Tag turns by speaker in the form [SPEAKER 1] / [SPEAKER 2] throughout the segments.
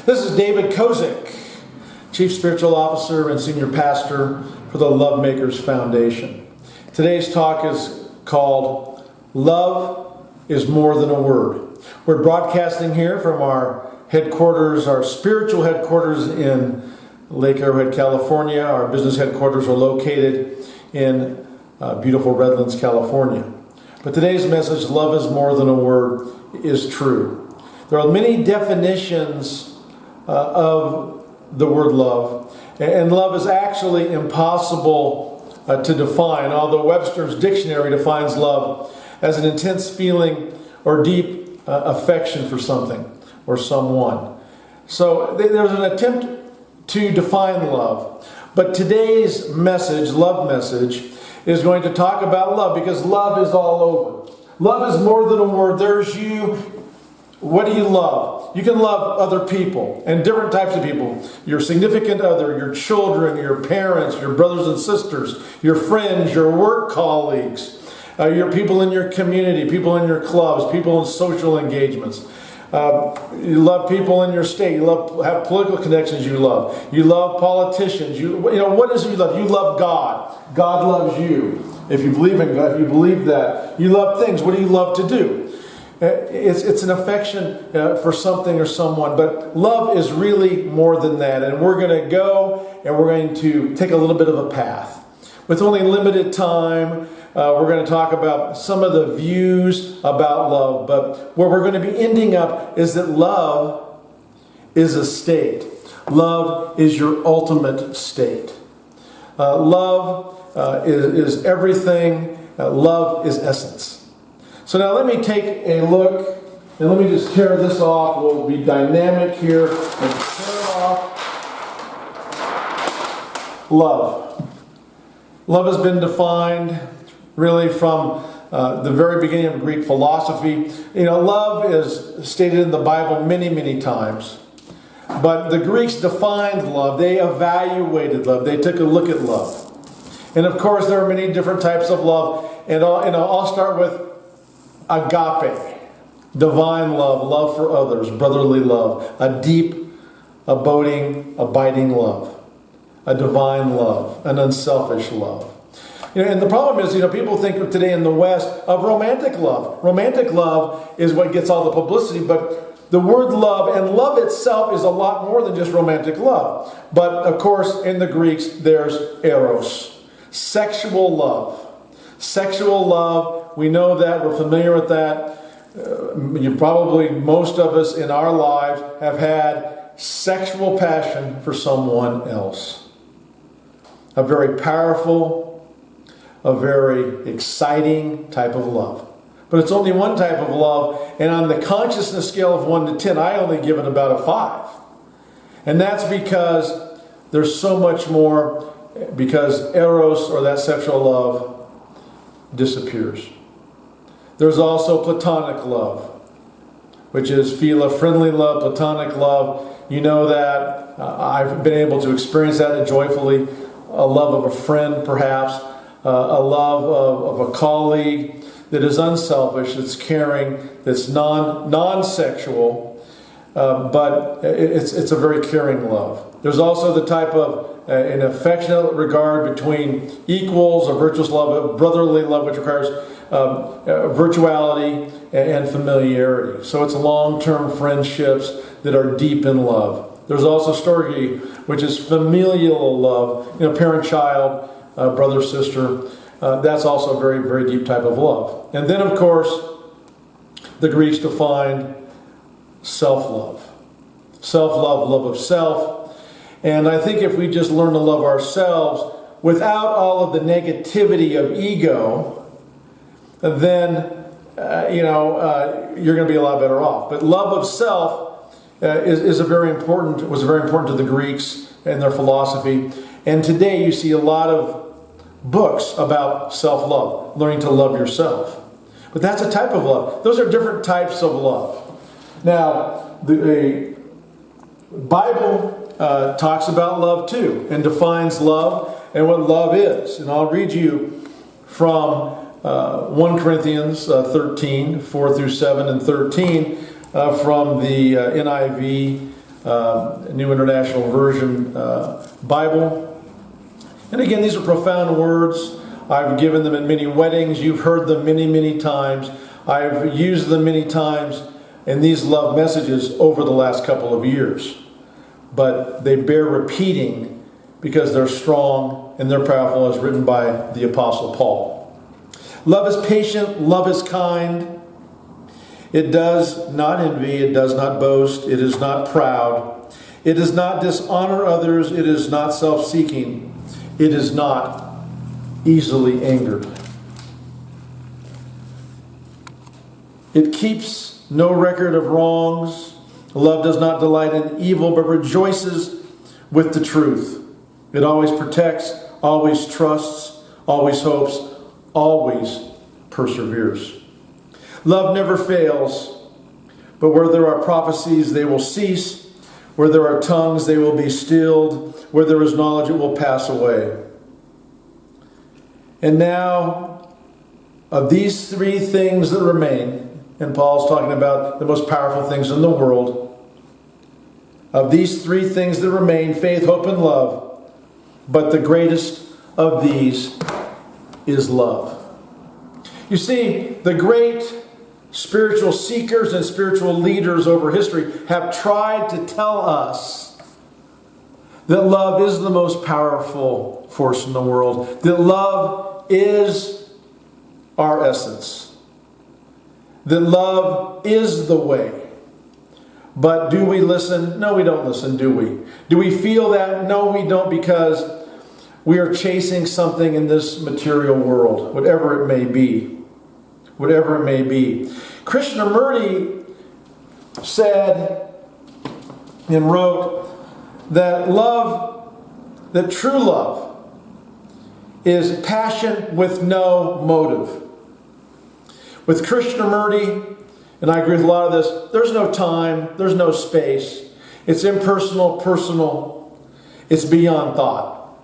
[SPEAKER 1] This is David Kozich, Chief Spiritual Officer and Senior Pastor for the LoveMakers Foundation. Today's talk is called Love is More Than a Word. We're broadcasting here from our headquarters, our spiritual headquarters in Lake Arrowhead, California. Our business headquarters are located in beautiful Redlands, California. But today's message, Love is More Than a Word, is true. There are many definitions of the word love, and love is actually impossible to define, although Webster's dictionary defines love as an intense feeling or deep affection for something or someone. So there's an attempt to define love. But today's message, love message, is going to talk about love, because love is all over. Love is more than a word. There's you. What do you love? You can love other people and different types of people. Your significant other, your children, your parents, your brothers and sisters, your friends, your work colleagues, your people in your community, people in your clubs, people in social engagements. You love people in your state. You have political connections you love. You love politicians. What is it you love? You love God. God loves you. If you believe in God, if you believe that. You love things. What do you love to do? It's an affection for something or someone, but love is really more than that. And we're going to go and we're going to take a little bit of a path. With only limited time, we're going to talk about some of the views about love, but where we're going to be ending up is that love is a state. Love is your ultimate state. Love is everything. Love is essence. So now let me take a look, and let me just tear this off. We'll be dynamic here and tear it off. Love. Love has been defined really from the very beginning of Greek philosophy. Love is stated in the Bible many, many times. But the Greeks defined love. They evaluated love. They took a look at love. And of course, there are many different types of love. And I'll start with Agape, divine love, love for others, brotherly love, a deep, abiding love, a divine love, an unselfish love. And the problem is, people think of today in the West of romantic love. Romantic love is what gets all the publicity, but the word love and love itself is a lot more than just romantic love. But of course, in the Greeks, there's Eros, sexual love. Sexual love, we know that, we're familiar with that. Most of us in our lives have had sexual passion for someone else. A very powerful, a very exciting type of love. But it's only one type of love, and on the consciousness scale of 1 to 10, I only give it about a 5. And that's because there's so much more, because Eros, or that sexual love, disappears. There's also platonic love, which is Philia, friendly love, platonic love. You know that. I've been able to experience that joyfully. A love of a friend, perhaps. A love of a colleague that is unselfish, that's caring, that's non-sexual, but it's a very caring love. There's also the type of an affectionate regard between equals, a virtuous love, a brotherly love, which requires virtuality and familiarity. So it's long-term friendships that are deep in love. There's also Storge, which is familial love, parent-child, brother-sister. That's also a very, very deep type of love. And then, of course, the Greeks defined self-love. Self-love, love of self. And I think if we just learn to love ourselves without all of the negativity of ego, then, you're going to be a lot better off. But love of self was very important to the Greeks and their philosophy. And today you see a lot of books about self-love, learning to love yourself. But that's a type of love. Those are different types of love. Now, the Bible talks about love too, and defines love and what love is. And I'll read you from 1 Corinthians 13, 4 through 7 and 13 from the NIV New International Version Bible. And again, these are profound words. I've given them in many weddings. You've heard them many, many times. I've used them many times in these love messages over the last couple of years. But they bear repeating because they're strong and they're powerful, as written by the Apostle Paul. Love is patient. Love is kind. It does not envy. It does not boast. It is not proud. It does not dishonor others. It is not self-seeking. It is not easily angered. It keeps no record of wrongs. Love does not delight in evil, but rejoices with the truth. It always protects, always trusts, always hopes, always perseveres. Love never fails, but where there are prophecies, they will cease. Where there are tongues, they will be stilled. Where there is knowledge, it will pass away. And now, of these three things that remain, and Paul's talking about the most powerful things in the world, of these three things that remain, faith, hope, and love, but the greatest of these is love. You see, the great spiritual seekers and spiritual leaders over history have tried to tell us that love is the most powerful force in the world, that love is our essence, that love is the way. But do we listen? No, we don't listen, do we? Do we feel that? No, we don't, because we are chasing something in this material world, whatever it may be. Whatever it may be. Krishnamurti said and wrote that love, that true love, is passion with no motive. With Krishnamurti, and I agree with a lot of this, there's no time, there's no space. It's impersonal, personal. It's beyond thought.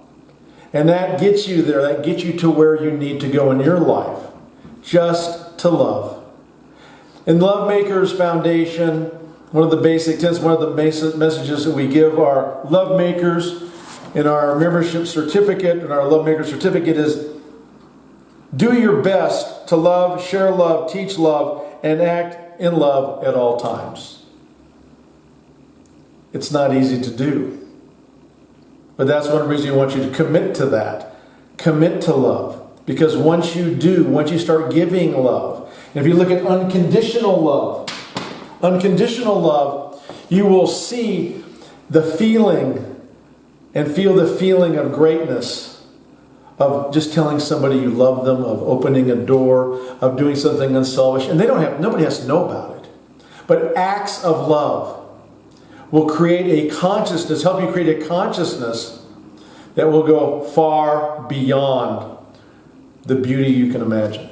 [SPEAKER 1] And that gets you there. That gets you to where you need to go in your life. Just to love. In LoveMakers Foundation, one of the basic tenets, one of the basic messages that we give our LoveMakers in our membership certificate, and our LoveMakers certificate is, do your best to love, share love, teach love, and act in love at all times. It's not easy to do. But that's one reason we want you to commit to that. Commit to love. Because once you do, once you start giving love, and if you look at unconditional love, you will see the feeling and feel the feeling of greatness of just telling somebody you love them, of opening a door, of doing something unselfish. And nobody has to know about it. But acts of love will create a consciousness, help you create a consciousness that will go far beyond the beauty you can imagine.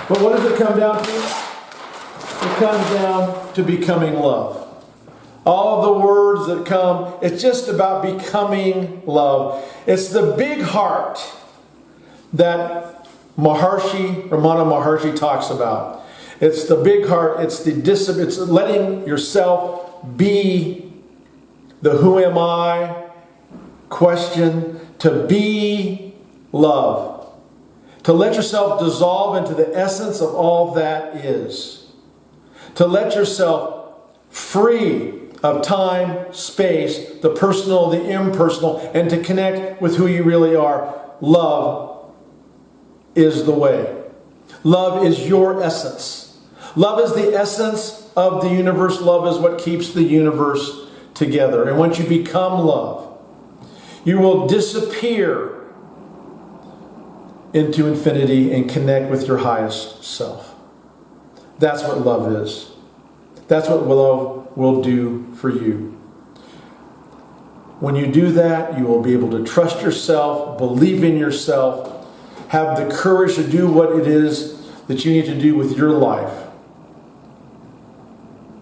[SPEAKER 1] But what does it come down to? It comes down to becoming love. All of the words that come, it's just about becoming love. It's the big heart that Ramana Maharshi talks about. It's the big heart, it's letting yourself be the who am I question, to be love. To let yourself dissolve into the essence of all that is. To let yourself free of time, space, the personal, the impersonal, and to connect with who you really are. Love is the way. Love is your essence. Love is the essence of the universe. Love is what keeps the universe together. And once you become love, you will disappear into infinity and connect with your highest self. That's what love is. That's what love will do for you. When you do that, you will be able to trust yourself, believe in yourself, have the courage to do what it is that you need to do with your life.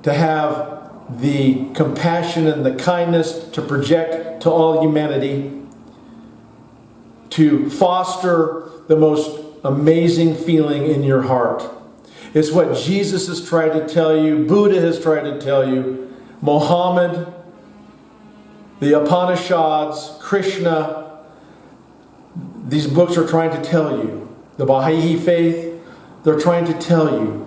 [SPEAKER 1] To have the compassion and the kindness to project to all humanity. To foster the most amazing feeling in your heart. It's what Jesus has tried to tell you, Buddha has tried to tell you, Muhammad, the Upanishads, Krishna, these books are trying to tell you, the Baha'i faith, they're trying to tell you,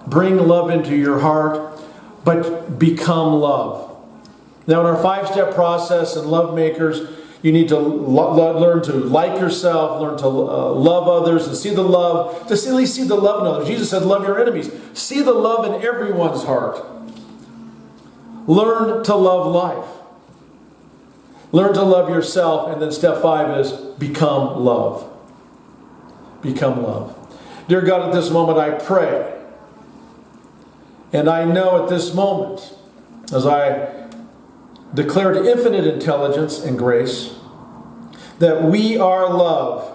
[SPEAKER 1] bring love into your heart, but become love. Now in our 5-step process in LoveMakers, you need to learn to like yourself, learn to love others, and see the love, to at least see the love in others. Jesus said, love your enemies. See the love in everyone's heart. Learn to love life. Learn to love yourself, and then step 5 is become love. Become love. Dear God, at this moment I pray, and I know at this moment, as I declared infinite intelligence and grace, that we are love.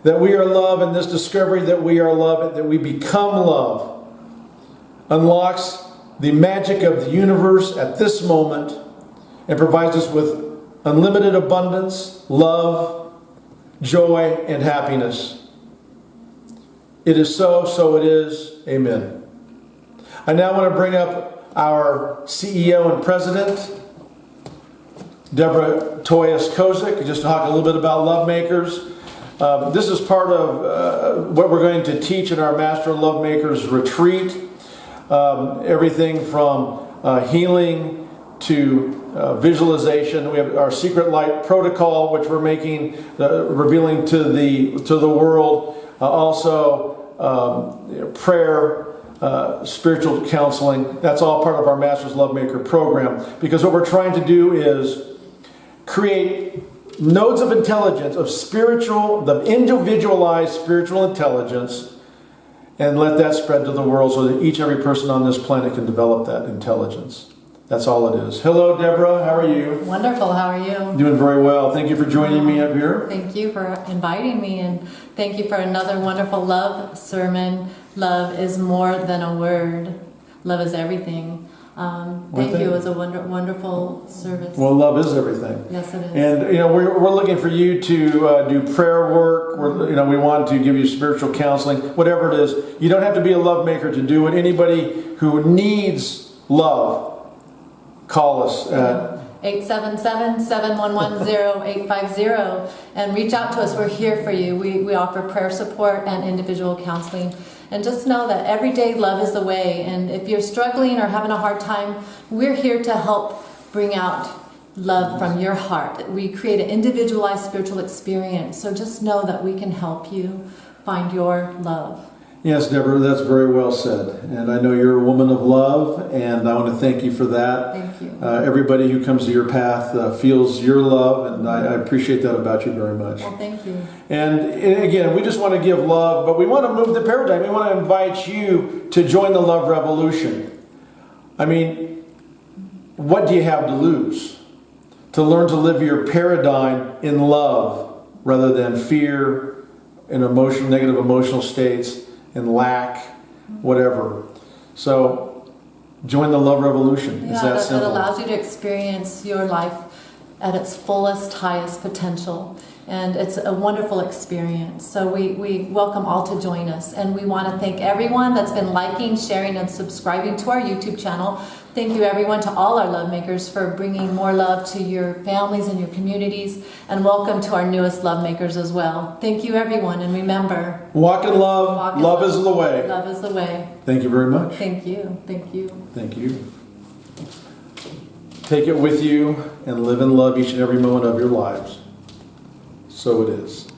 [SPEAKER 1] That we are love, and this discovery that we are love, that we become love, unlocks the magic of the universe at this moment and provides us with unlimited abundance, love, joy, and happiness. It is so, so it is. Amen. I now want to bring up our CEO and President, Deborah Toyas Kozich, just to talk a little bit about LoveMakers. This is part of what we're going to teach in our Master LoveMakers retreat. Everything from healing to visualization. We have our secret light protocol, which we're making, revealing to the world. Also, prayer. Spiritual counseling. That's all part of our Master's LoveMaker program, because what we're trying to do is create nodes of intelligence, the individualized spiritual intelligence, and let that spread to the world so that each and every person on this planet can develop that intelligence. That's all it is. Hello, Deborah. How are you?
[SPEAKER 2] Wonderful. How are you?
[SPEAKER 1] Doing very well. Thank you for joining me up here.
[SPEAKER 2] Thank you for inviting me, and thank you for another wonderful love sermon. Love is more than a word. Love is everything. Thank you. It was a wonderful service.
[SPEAKER 1] Well, love is everything.
[SPEAKER 2] Yes, it is.
[SPEAKER 1] And we're looking for you to do prayer work. We want to give you spiritual counseling, whatever it is. You don't have to be a love maker to do it. Anybody who needs love, call us at
[SPEAKER 2] 877-711-0850 and reach out to us. We're here for you. We offer prayer support and individual counseling. And just know that every day love is the way. And if you're struggling or having a hard time, we're here to help bring out love from your heart. We create an individualized spiritual experience. So just know that we can help you find your love.
[SPEAKER 1] Yes, Deborah, that's very well said. And I know you're a woman of love, and I want to thank you for that.
[SPEAKER 2] Thank you.
[SPEAKER 1] Everybody who comes to your path feels your love, and I appreciate that about you very much.
[SPEAKER 2] Well, thank you.
[SPEAKER 1] And again, we just want to give love, but we want to move the paradigm. We want to invite you to join the love revolution. I mean, what do you have to lose? To learn to live your paradigm in love rather than fear and negative emotional states and lack, whatever. So join the love revolution. It's that simple.
[SPEAKER 2] It allows you to experience your life at its fullest, highest potential. And it's a wonderful experience. So we welcome all to join us. And we want to thank everyone that's been liking, sharing, and subscribing to our YouTube channel. Thank you, everyone, to all our love makers for bringing more love to your families and your communities. And welcome to our newest love makers as well. Thank you, everyone. And remember,
[SPEAKER 1] walk in love. Love is the way.
[SPEAKER 2] Love is the way.
[SPEAKER 1] Thank you very much.
[SPEAKER 2] Thank you. Thank you.
[SPEAKER 1] Thank you. Take it with you and live in love each and every moment of your lives. So it is.